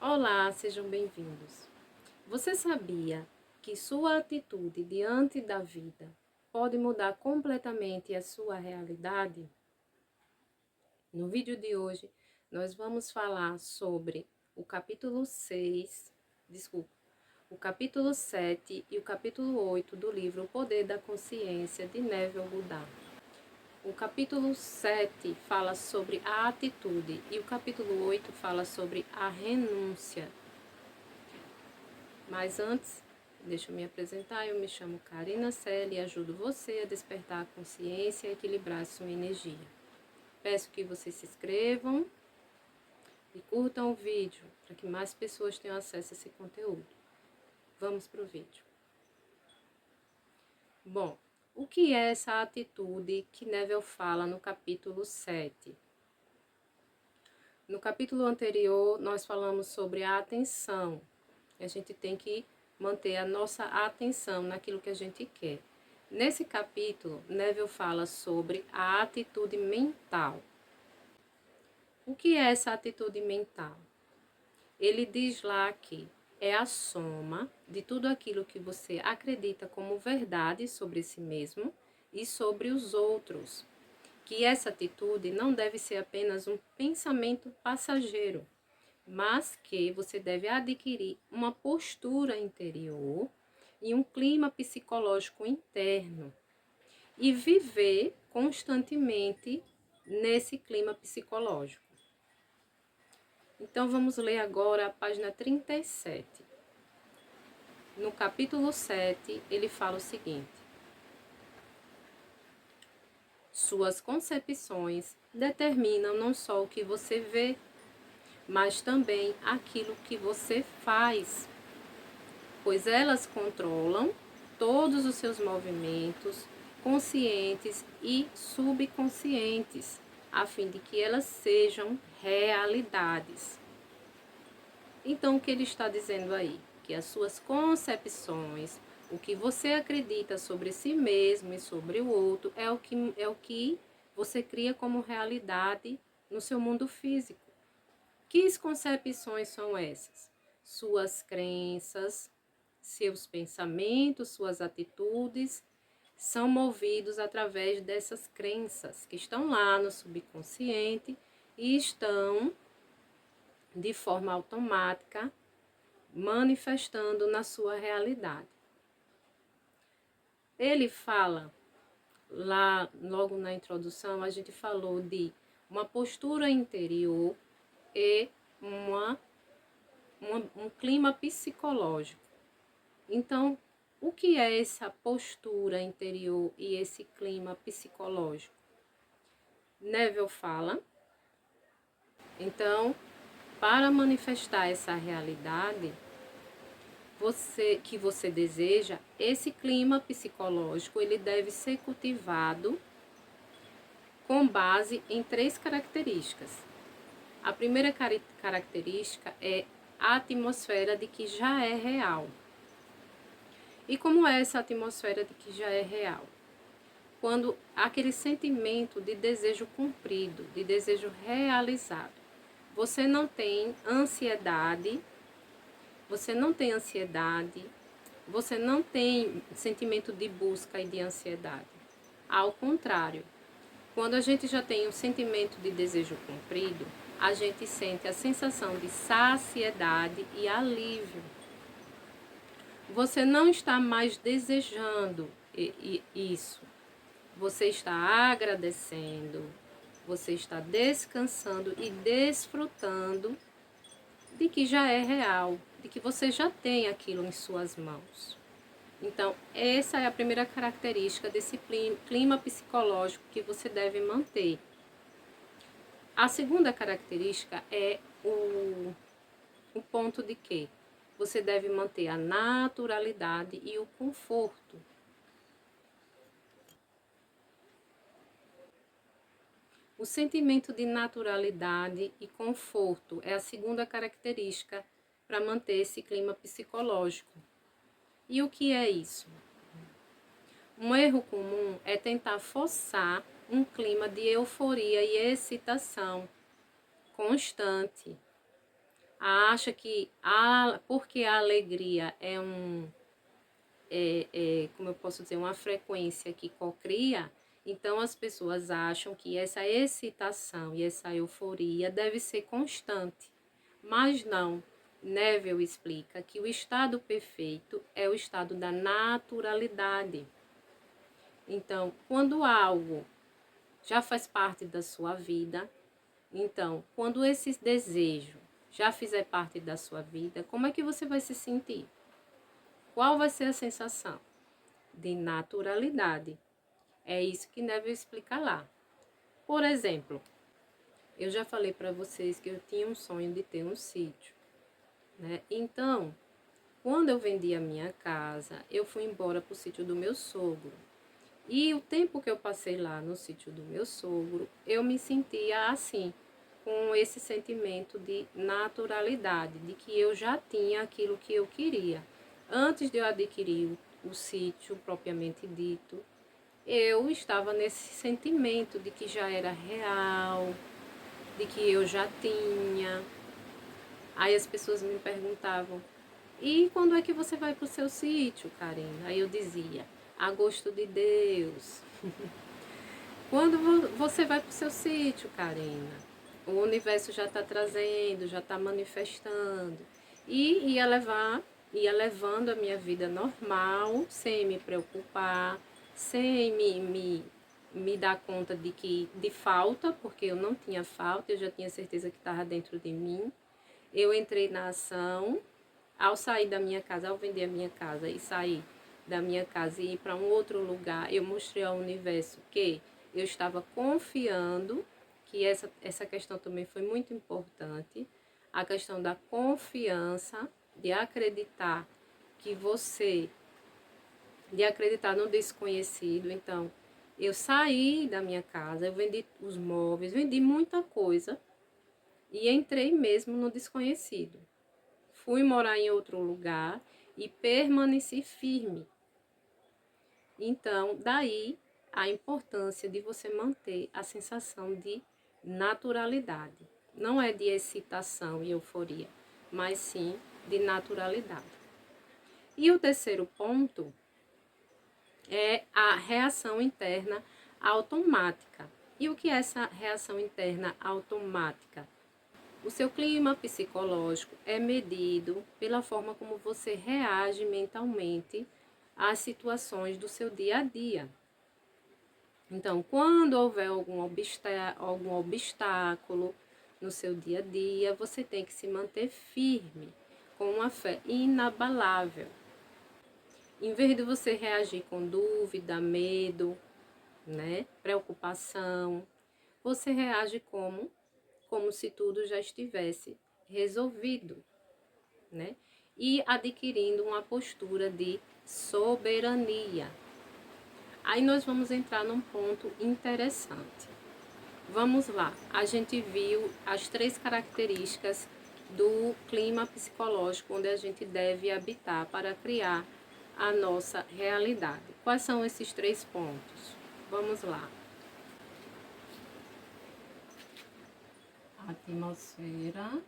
Olá, sejam bem-vindos. Você sabia que sua atitude diante da vida pode mudar completamente a sua realidade? No vídeo de hoje, nós vamos falar sobre o capítulo 6, o capítulo 7 e o capítulo 8 do livro O Poder da Consciência, de Neville Goddard. O capítulo 7 fala sobre a atitude e o capítulo 8 fala sobre a renúncia. Mas antes, deixa eu me apresentar. Eu me chamo Karina Selle e ajudo você a despertar a consciência e equilibrar a sua energia. Peço que vocês se inscrevam e curtam o vídeo para que mais pessoas tenham acesso a esse conteúdo. Vamos para o vídeo. Bom, o que é essa atitude que Neville fala no capítulo 7? No capítulo anterior, nós falamos sobre a atenção. A gente tem que manter a nossa atenção naquilo que a gente quer. Nesse capítulo, Neville fala sobre a atitude mental. O que é essa atitude mental? Ele diz lá que é a soma de tudo aquilo que você acredita como verdade sobre si mesmo e sobre os outros. Que essa atitude não deve ser apenas um pensamento passageiro, mas que você deve adquirir uma postura interior e um clima psicológico interno e viver constantemente nesse clima psicológico. Então vamos ler agora a página 37. No capítulo 7, ele fala o seguinte: suas concepções determinam não só o que você vê, mas também aquilo que você faz, pois elas controlam todos os seus movimentos, conscientes e subconscientes, a fim de que elas sejam realidades. Então, o que ele está dizendo aí? Que as suas concepções, o que você acredita sobre si mesmo e sobre o outro, é o que você cria como realidade no seu mundo físico. Que concepções são essas? Suas crenças, seus pensamentos, suas atitudes são movidos através dessas crenças que estão lá no subconsciente e estão de forma automática manifestando na sua realidade. Ele fala lá, logo na introdução, a gente falou de uma postura interior e um clima psicológico. Então, o que é essa postura interior e esse clima psicológico? Neville fala, então, para manifestar essa realidade que você deseja, esse clima psicológico ele deve ser cultivado com base em 3 características. A primeira característica é a atmosfera de que já é real. E como é essa atmosfera de que já é real? Quando aquele sentimento de desejo cumprido, de desejo realizado. Você não tem ansiedade, você não tem sentimento de busca e de ansiedade. Ao contrário, quando a gente já tem um sentimento de desejo cumprido, a gente sente a sensação de saciedade e alívio. Você não está mais desejando isso. Você está agradecendo, você está descansando e desfrutando de que já é real, de que você já tem aquilo em suas mãos. Então, essa é a primeira característica desse clima psicológico que você deve manter. A segunda característica é o ponto de que você deve manter a naturalidade e o conforto. O sentimento de naturalidade e conforto é a segunda característica para manter esse clima psicológico. E o que é isso? Um erro comum é tentar forçar um clima de euforia e excitação constante. Acha que porque a alegria é como eu posso dizer, uma frequência que cocria, então as pessoas acham que essa excitação e essa euforia deve ser constante. Mas não. Neville explica que o estado perfeito é o estado da naturalidade. Então, quando algo já faz parte da sua vida, então, quando esse desejo já fizer parte da sua vida, como é que você vai se sentir? Qual vai ser a sensação? De naturalidade. É isso que Neville explica lá. Por exemplo, eu já falei para vocês que eu tinha um sonho de ter um sítio, né? Então, quando eu vendi a minha casa, eu fui embora para o sítio do meu sogro. E o tempo que eu passei lá no sítio do meu sogro, eu me sentia assim, com esse sentimento de naturalidade, de que eu já tinha aquilo que eu queria. Antes de eu adquirir o sítio propriamente dito, eu estava nesse sentimento de que já era real, de que eu já tinha. Aí as pessoas me perguntavam: e quando é que você vai para o seu sítio, Karina? Aí eu dizia: a gosto de Deus. Quando você vai para o seu sítio, Karina? O universo já está trazendo, já está manifestando. E ia levando a minha vida normal, sem me preocupar, sem me dar conta de falta, porque eu não tinha falta, eu já tinha certeza que estava dentro de mim. Eu entrei na ação, ao sair da minha casa, ao vender a minha casa e sair da minha casa e ir para um outro lugar, eu mostrei ao universo que eu estava confiando, que essa questão também foi muito importante, a questão da confiança, de acreditar que você, de acreditar no desconhecido. Então, eu saí da minha casa, eu vendi os móveis, vendi muita coisa e entrei mesmo no desconhecido. Fui morar em outro lugar e permaneci firme. Então, daí a importância de você manter a sensação de naturalidade. Não é de excitação e euforia, mas sim de naturalidade. E o terceiro ponto é a reação interna automática. E o que é essa reação interna automática? O seu clima psicológico é medido pela forma como você reage mentalmente às situações do seu dia a dia. Então, quando houver algum obstáculo no seu dia a dia, você tem que se manter firme, com uma fé inabalável. Em vez de você reagir com dúvida, medo, né, preocupação, você reage como se tudo já estivesse resolvido, né? E adquirindo uma postura de soberania. Aí nós vamos entrar num ponto interessante. Vamos lá, a gente viu as 3 características do clima psicológico onde a gente deve habitar para criar a nossa realidade. Quais são esses 3 pontos? Vamos lá. Atmosfera.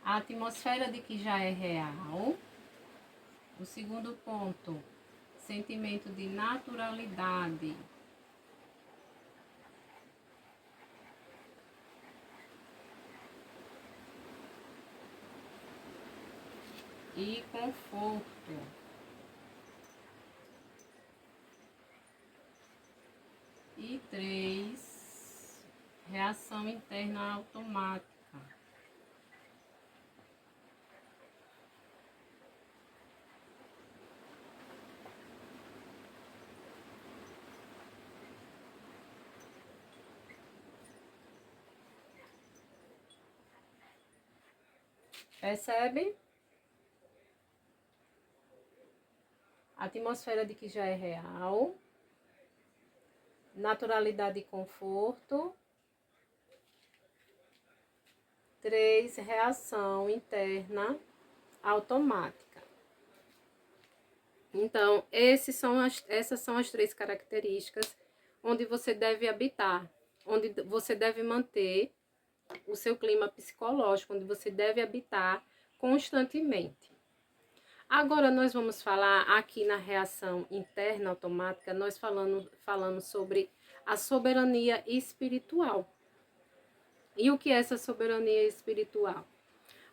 A atmosfera de que já é real. O segundo ponto, sentimento de naturalidade. E conforto. E 3, reação interna automática. Percebe? A atmosfera de que já é real. Naturalidade e conforto. 3, reação interna automática. Então, essas são as 3 características onde você deve habitar, onde você deve manter o seu clima psicológico, onde você deve habitar constantemente. Agora nós vamos falar aqui na reação interna automática, nós falando sobre a soberania espiritual. E o que é essa soberania espiritual?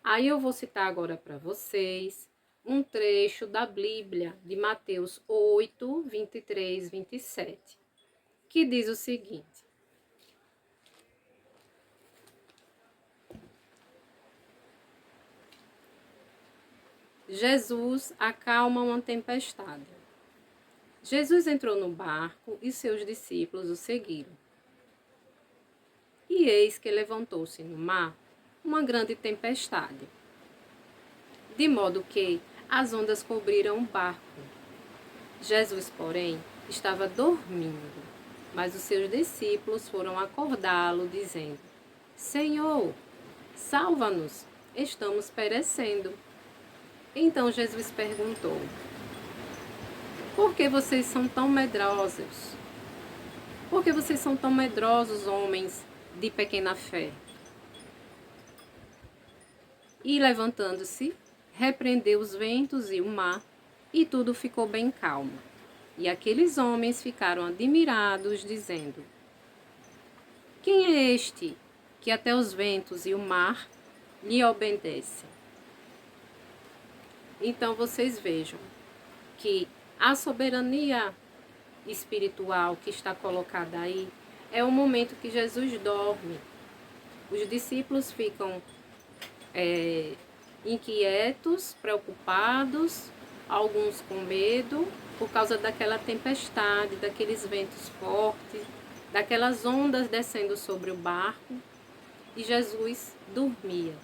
Aí eu vou citar agora para vocês um trecho da Bíblia, de Mateus 8, 23, 27, que diz o seguinte: Jesus acalma uma tempestade. Jesus entrou no barco e seus discípulos o seguiram. E eis que levantou-se no mar uma grande tempestade, de modo que as ondas cobriram o barco. Jesus, porém, estava dormindo, mas os seus discípulos foram acordá-lo, dizendo: Senhor, salva-nos, estamos perecendo. Então Jesus perguntou: Por que vocês são tão medrosos? Por que vocês são tão medrosos, homens de pequena fé? E levantando-se, repreendeu os ventos e o mar, e tudo ficou bem calmo. E aqueles homens ficaram admirados, dizendo: Quem é este que até os ventos e o mar lhe obedecem? Então vocês vejam que a soberania espiritual que está colocada aí é o momento que Jesus dorme. Os discípulos ficam inquietos, preocupados, alguns com medo, por causa daquela tempestade, daqueles ventos fortes, daquelas ondas descendo sobre o barco, e Jesus dormia.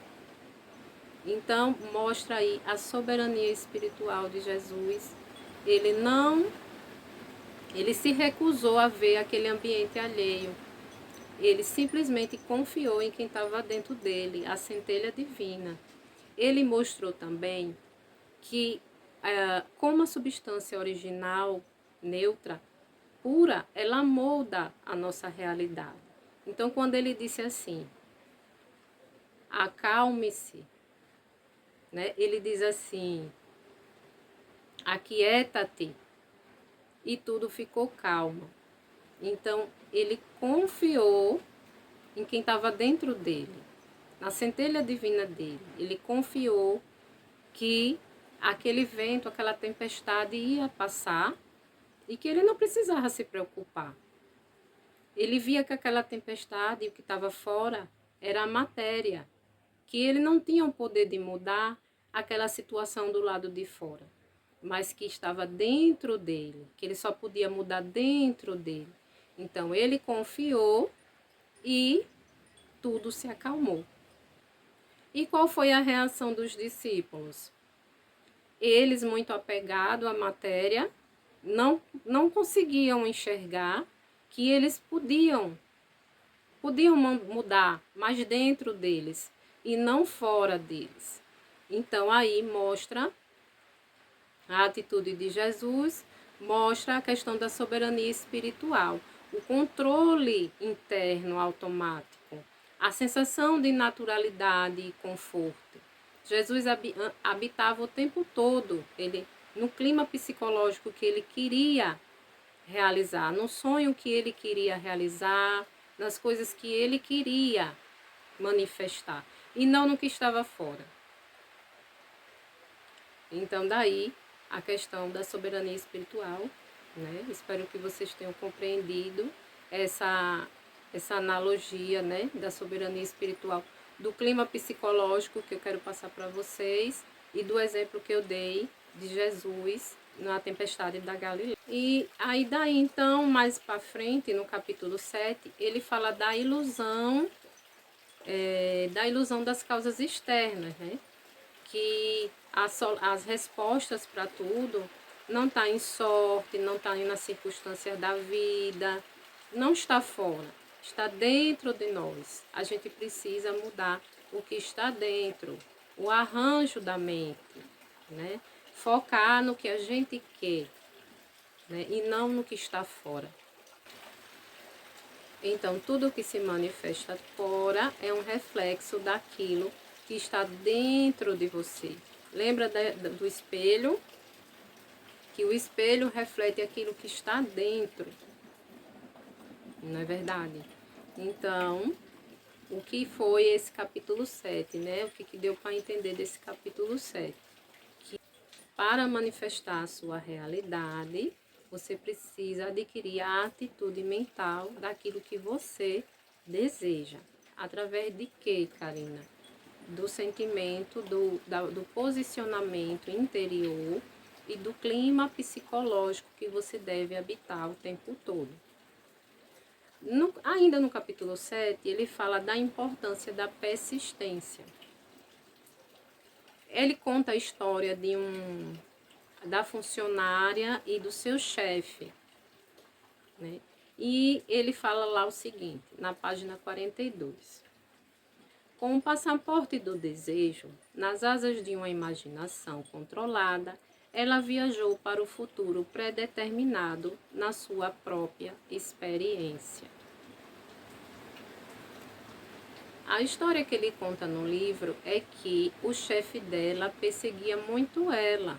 Então, mostra aí a soberania espiritual de Jesus. Ele se recusou a ver aquele ambiente alheio. Ele simplesmente confiou em quem estava dentro dele, a centelha divina. Ele mostrou também que, como a substância original, neutra, pura, ela molda a nossa realidade. Então, quando ele disse assim, acalme-se, né? Ele diz assim, aquieta-te, e tudo ficou calmo. Então, ele confiou em quem estava dentro dele, na centelha divina dele. Ele confiou que aquele vento, aquela tempestade ia passar e que ele não precisava se preocupar. Ele via que aquela tempestade, o que estava fora, era a matéria, que ele não tinha o poder de mudar aquela situação do lado de fora, mas que estava dentro dele, que ele só podia mudar dentro dele. Então ele confiou e tudo se acalmou. E qual foi a reação dos discípulos? Eles, muito apegados à matéria, não conseguiam enxergar que eles podiam mudar, mas dentro deles e não fora deles. Então aí mostra a atitude de Jesus, mostra a questão da soberania espiritual, o controle interno automático, a sensação de naturalidade e conforto. Jesus habitava o tempo todo, no clima psicológico que ele queria realizar, no sonho que ele queria realizar, nas coisas que ele queria manifestar, e não no que estava fora. Então, daí a questão da soberania espiritual, né? Espero que vocês tenham compreendido essa analogia, né, da soberania espiritual, do clima psicológico que eu quero passar para vocês e do exemplo que eu dei de Jesus na tempestade da Galileia. E aí daí então, mais para frente, no capítulo 7, ele fala da ilusão das causas externas, né? Que as respostas para tudo não está em sorte, não está nas circunstâncias da vida, não está fora. está dentro de nós. A gente precisa mudar o que está dentro, o arranjo da mente, né? Focar no que a gente quer, né? E não no que está fora. Então, tudo que se manifesta fora é um reflexo daquilo que está dentro de você. Lembra do espelho? Que o espelho reflete aquilo que está dentro. Não é verdade? Então, o que foi esse capítulo 7, né? O que deu para entender desse capítulo 7? Que para manifestar a sua realidade, você precisa adquirir a atitude mental daquilo que você deseja. Através de quê, Karina? Do sentimento, do posicionamento interior e do clima psicológico que você deve habitar o tempo todo. Ainda no capítulo 7, ele fala da importância da persistência. Ele conta a história da funcionária e do seu chefe, né? E ele fala lá o seguinte, na página 42. Com o passaporte do desejo, nas asas de uma imaginação controlada, ela viajou para o futuro predeterminado na sua própria experiência. A história que ele conta no livro é que o chefe dela perseguia muito ela,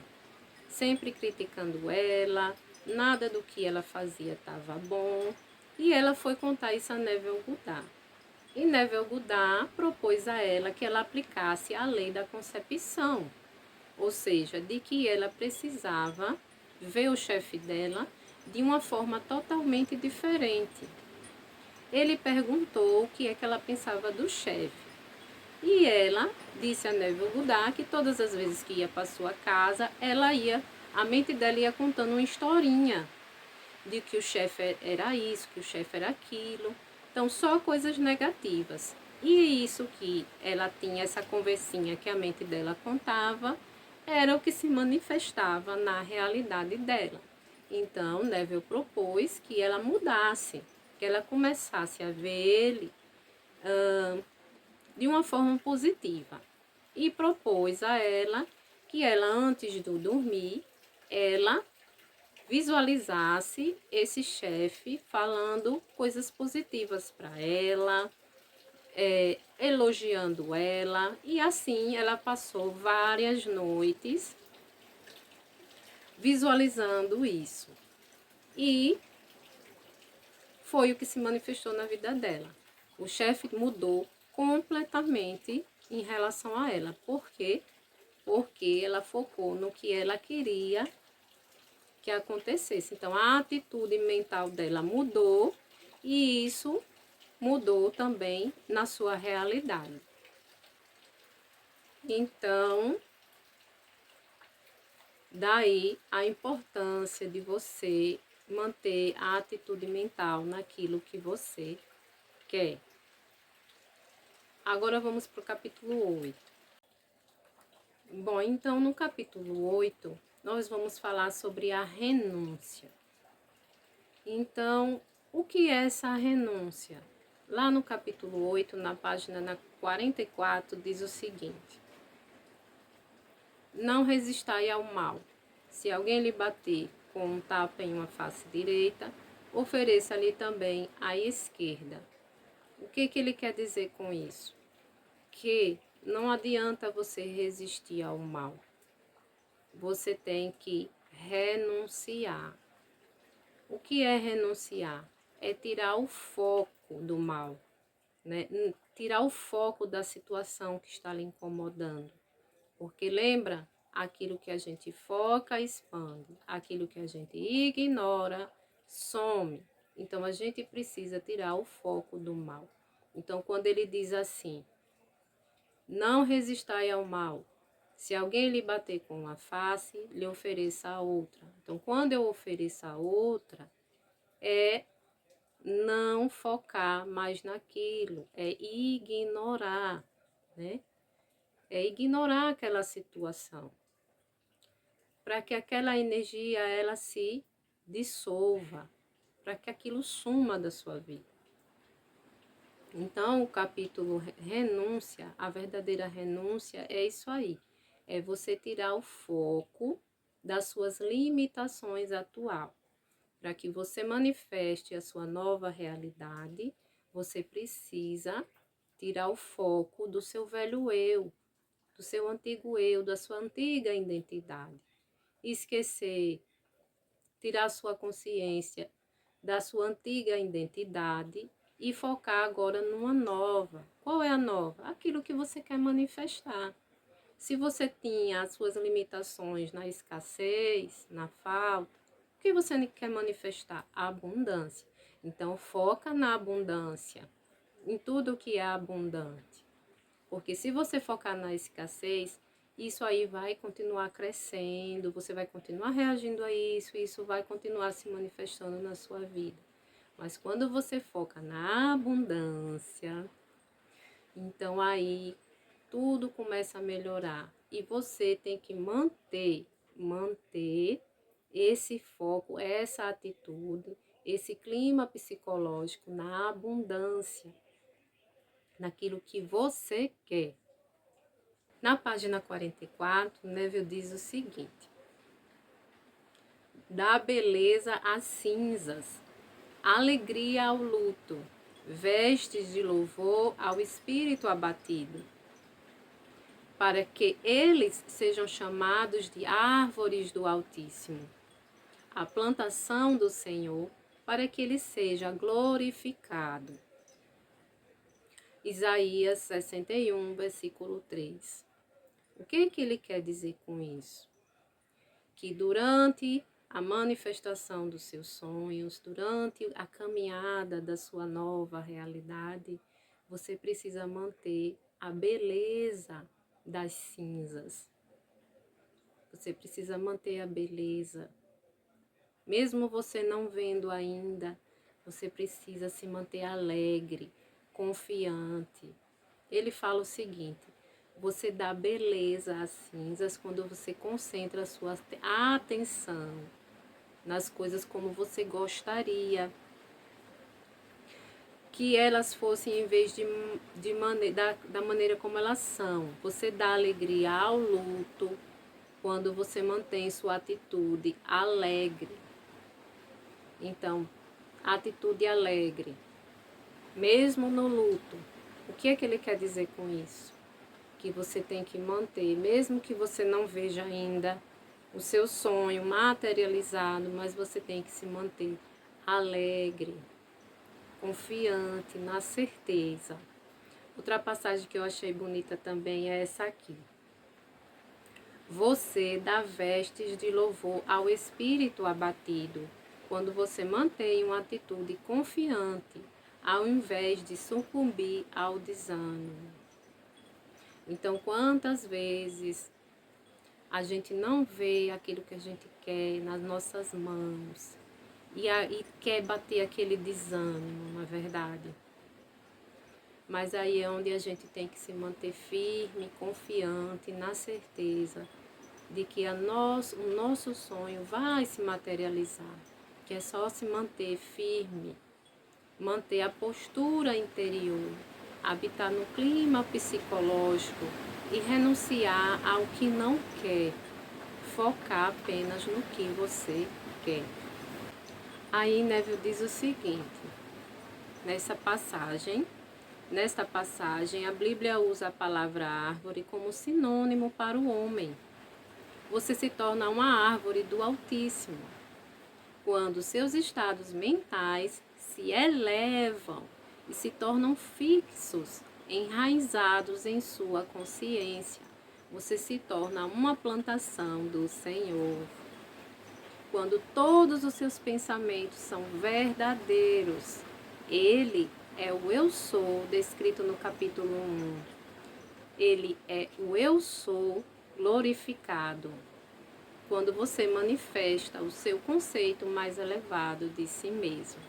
sempre criticando ela, nada do que ela fazia estava bom, e ela foi contar isso a Neville Goddard. E Neville Goddard propôs a ela que ela aplicasse a lei da concepção, ou seja, de que ela precisava ver o chefe dela de uma forma totalmente diferente. Ele perguntou o que é que ela pensava do chefe. E ela disse a Neville Goddard que todas as vezes que ia para sua casa, a mente dela ia contando uma historinha de que o chefe era isso, que o chefe era aquilo. Então, só coisas negativas. E isso que ela tinha, essa conversinha que a mente dela contava, era o que se manifestava na realidade dela. Então, Neville propôs que ela mudasse, que ela começasse a ver ele de uma forma positiva. E propôs a ela que ela, antes do dormir, ela visualizasse esse chefe falando coisas positivas para ela, elogiando ela, e assim ela passou várias noites visualizando isso. E foi o que se manifestou na vida dela. O chefe mudou completamente em relação a ela. Por quê? Porque ela focou no que ela queria que acontecesse. Então, a atitude mental dela mudou e isso mudou também na sua realidade. Então, daí a importância de você manter a atitude mental naquilo que você quer. Agora vamos para o capítulo 8. Bom, então no capítulo 8, nós vamos falar sobre a renúncia. Então, o que é essa renúncia? Lá no capítulo 8, na página 44, diz o seguinte: não resistai ao mal. Se alguém lhe bater com um tapa em uma face direita, ofereça-lhe também a esquerda. O que ele quer dizer com isso? Que não adianta você resistir ao mal. Você tem que renunciar. O que é renunciar? É tirar o foco do mal, né? Tirar o foco da situação que está lhe incomodando. Porque lembra, aquilo que a gente foca expande, aquilo que a gente ignora some. Então a gente precisa tirar o foco do mal. Então quando ele diz assim: não resistai ao mal. Se alguém lhe bater com uma face, lhe ofereça a outra. Então, quando eu ofereço a outra, é não focar mais naquilo, é ignorar, né? É ignorar aquela situação, para que aquela energia ela se dissolva, para que aquilo suma da sua vida. Então, o capítulo renúncia, a verdadeira renúncia é isso aí. É você tirar o foco das suas limitações atual. Para que você manifeste a sua nova realidade, você precisa tirar o foco do seu velho eu, do seu antigo eu, da sua antiga identidade. Esquecer, tirar a sua consciência da sua antiga identidade e focar agora numa nova. Qual é a nova? Aquilo que você quer manifestar. Se você tinha as suas limitações na escassez, na falta, o que você quer manifestar? A abundância. Então, foca na abundância, em tudo que é abundante. Porque se você focar na escassez, isso aí vai continuar crescendo, você vai continuar reagindo a isso, e isso vai continuar se manifestando na sua vida. Mas quando você foca na abundância, então aí tudo começa a melhorar. E você tem que manter esse foco, essa atitude, esse clima psicológico na abundância, naquilo que você quer. Na página 44, Neville diz o seguinte: dá beleza às cinzas, alegria ao luto, vestes de louvor ao espírito abatido, para que eles sejam chamados de árvores do Altíssimo, a plantação do Senhor, para que ele seja glorificado. Isaías 61, versículo 3. O que ele quer dizer com isso? Que durante a manifestação dos seus sonhos, durante a caminhada da sua nova realidade, você precisa manter a beleza das cinzas. Você precisa manter a beleza. Mesmo você não vendo ainda, você precisa se manter alegre, confiante. Ele fala o seguinte: você dá beleza às cinzas quando você concentra a sua atenção nas coisas como você gostaria que elas fossem, em vez da maneira como elas são. Você dá alegria ao luto quando você mantém sua atitude alegre. Então, atitude alegre, mesmo no luto. O que é que ele quer dizer com isso? Que você tem que manter, mesmo que você não veja ainda o seu sonho materializado, mas você tem que se manter alegre, confiante, na certeza. Outra passagem que eu achei bonita também é essa aqui. Você dá vestes de louvor ao espírito abatido, quando você mantém uma atitude confiante, ao invés de sucumbir ao desânimo. Então, quantas vezes a gente não vê aquilo que a gente quer nas nossas mãos e quer bater aquele desânimo, na verdade. Mas aí é onde a gente tem que se manter firme, confiante, na certeza de que o nosso sonho vai se materializar. Que é só se manter firme, manter a postura interior, habitar no clima psicológico e renunciar ao que não quer, focar apenas no que você quer. Aí Neville diz o seguinte, nesta passagem, a Bíblia usa a palavra árvore como sinônimo para o homem. Você se torna uma árvore do Altíssimo quando seus estados mentais se elevam e se tornam fixos, enraizados em sua consciência. Você se torna uma plantação do Senhor. Quando todos os seus pensamentos são verdadeiros, Ele é o Eu Sou, descrito no capítulo 1. Ele é o Eu Sou glorificado. Quando você manifesta o seu conceito mais elevado de si mesmo.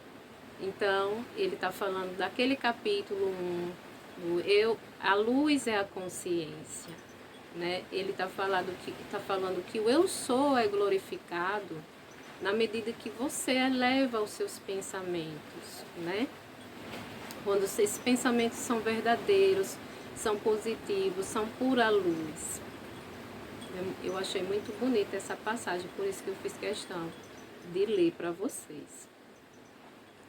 Então, ele está falando daquele capítulo 1, a luz é a consciência. Né? Ele está falando que o Eu Sou é glorificado na medida que você eleva os seus pensamentos, né? Quando esses pensamentos são verdadeiros, são positivos, são pura luz. Eu achei muito bonita essa passagem, por isso que eu fiz questão de ler para vocês.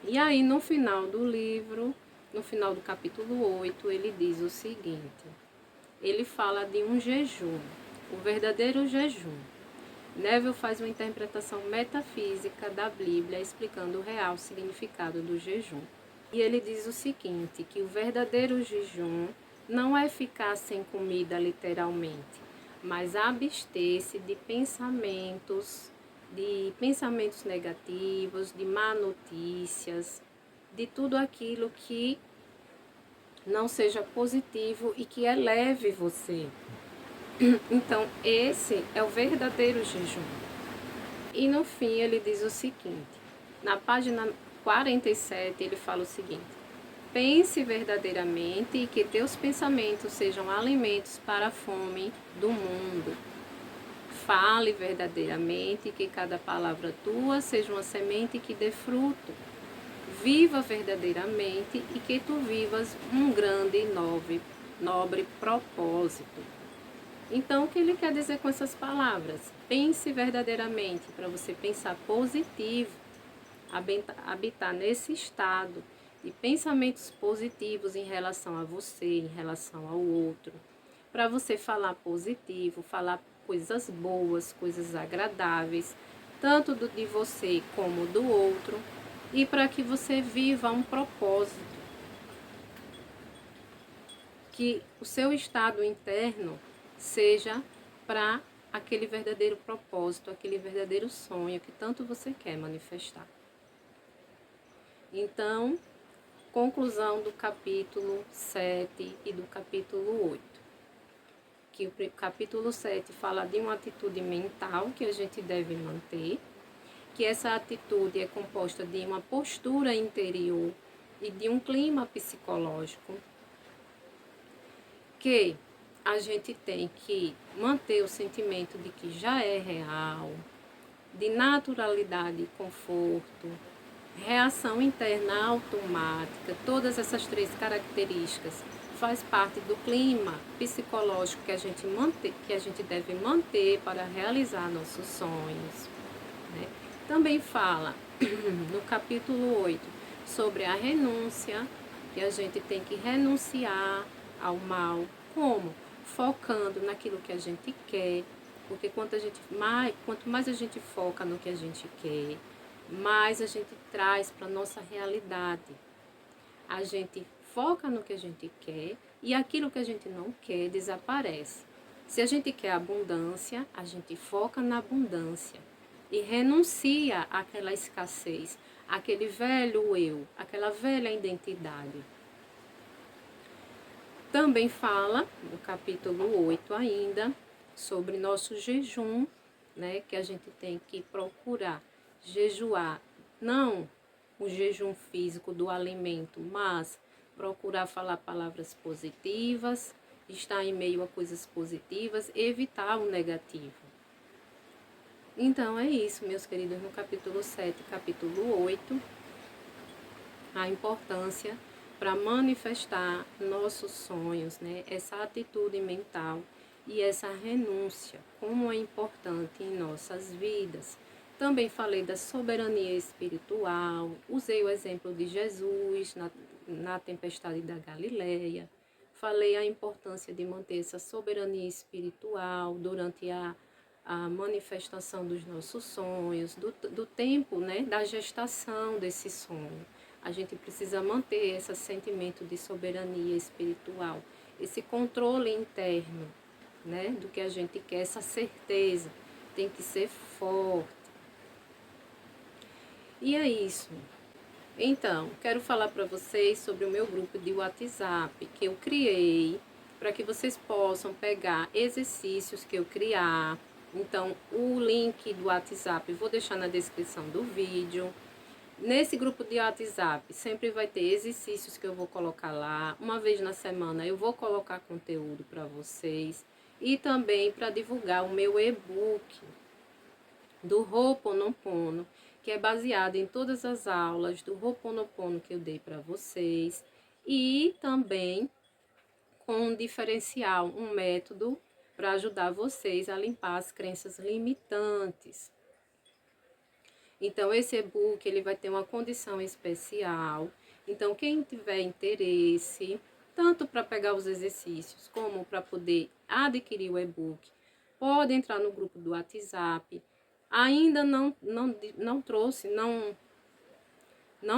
E aí, no final do livro, no final do capítulo 8, ele diz o seguinte: ele fala de um jejum, o verdadeiro jejum. Neville faz uma interpretação metafísica da Bíblia explicando o real significado do jejum. E ele diz o seguinte, que o verdadeiro jejum não é ficar sem comida literalmente, mas abster-se de pensamentos negativos, de má notícias, de tudo aquilo que não seja positivo e que eleve você. Então, esse é o verdadeiro jejum. E no fim ele diz o seguinte, na página 47 ele fala o seguinte: pense verdadeiramente e que teus pensamentos sejam alimentos para a fome do mundo. Fale verdadeiramente e que cada palavra tua seja uma semente que dê fruto. Viva verdadeiramente e que tu vivas um grande e nobre propósito. Então, o que ele quer dizer com essas palavras? Pense verdadeiramente, para você pensar positivo, habitar nesse estado de pensamentos positivos em relação a você, em relação ao outro, para você falar positivo, falar coisas boas, coisas agradáveis, tanto de você como do outro, e para que você viva um propósito, que o seu estado interno seja para aquele verdadeiro propósito, aquele verdadeiro sonho que tanto você quer manifestar. Então, conclusão do capítulo 7 e do capítulo 8. Que o capítulo 7 fala de uma atitude mental que a gente deve manter, que essa atitude é composta de uma postura interior e de um clima psicológico, que a gente tem que manter o sentimento de que já é real, de naturalidade e conforto, reação interna automática. Todas essas 3 características faz parte do clima psicológico que a gente deve manter para realizar nossos sonhos, né? Também fala no capítulo 8 sobre a renúncia, que a gente tem que renunciar ao mal. Como? Focando naquilo que a gente quer, porque quanto mais a gente foca no que a gente quer, mais a gente traz para a nossa realidade. A gente foca no que a gente quer e aquilo que a gente não quer desaparece. Se a gente quer abundância, a gente foca na abundância e renuncia àquela escassez, àquele velho eu, àquela velha identidade. Também fala, no capítulo 8 ainda, sobre nosso jejum, né, que a gente tem que procurar jejuar, não o jejum físico do alimento, mas procurar falar palavras positivas, estar em meio a coisas positivas, evitar o negativo. Então é isso, meus queridos, no capítulo 7 e capítulo 8, a importância para manifestar nossos sonhos, né? Essa atitude mental e essa renúncia, como é importante em nossas vidas. Também falei da soberania espiritual, usei o exemplo de Jesus na tempestade da Galileia, falei a importância de manter essa soberania espiritual durante a manifestação dos nossos sonhos, do tempo, né, da gestação desse sonho. A gente precisa manter esse sentimento de soberania espiritual, esse controle interno, né, do que a gente quer, essa certeza tem que ser forte. E é isso. Então, quero falar para vocês sobre o meu grupo de WhatsApp que eu criei para que vocês possam pegar exercícios que eu criar. Então, o link do WhatsApp eu vou deixar na descrição do vídeo. Nesse grupo de WhatsApp sempre vai ter exercícios que eu vou colocar lá. Uma vez na semana eu vou colocar conteúdo para vocês. E também para divulgar o meu e-book do Ho'oponopono, que é baseado em todas as aulas do Ho'oponopono que eu dei para vocês. e também com um diferencial, um método para ajudar vocês a limpar as crenças limitantes. Então, esse e-book ele vai ter uma condição especial. Então, quem tiver interesse, tanto para pegar os exercícios como para poder adquirir o e-book, pode entrar no grupo do WhatsApp. Ainda não trouxe, não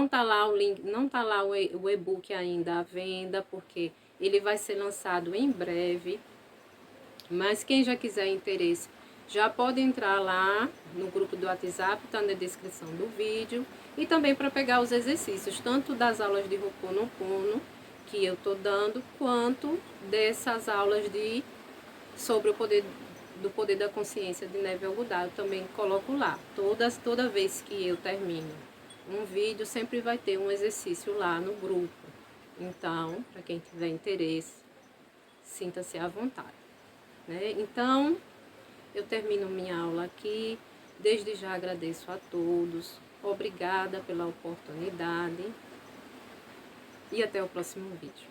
tá lá o link, não tá lá o e-book ainda à venda, porque ele vai ser lançado em breve. Mas quem já quiser interesse, já pode entrar lá no grupo do WhatsApp, tá na descrição do vídeo. E também para pegar os exercícios, tanto das aulas de Ho'oponopono que eu tô dando, quanto dessas aulas sobre o poder da consciência de Neville Goddard. Eu também coloco lá. Toda vez que eu termino um vídeo, sempre vai ter um exercício lá no grupo. Então, para quem tiver interesse, sinta-se à vontade. Né? Então, eu termino minha aula aqui. Desde já agradeço a todos. Obrigada pela oportunidade. E até o próximo vídeo.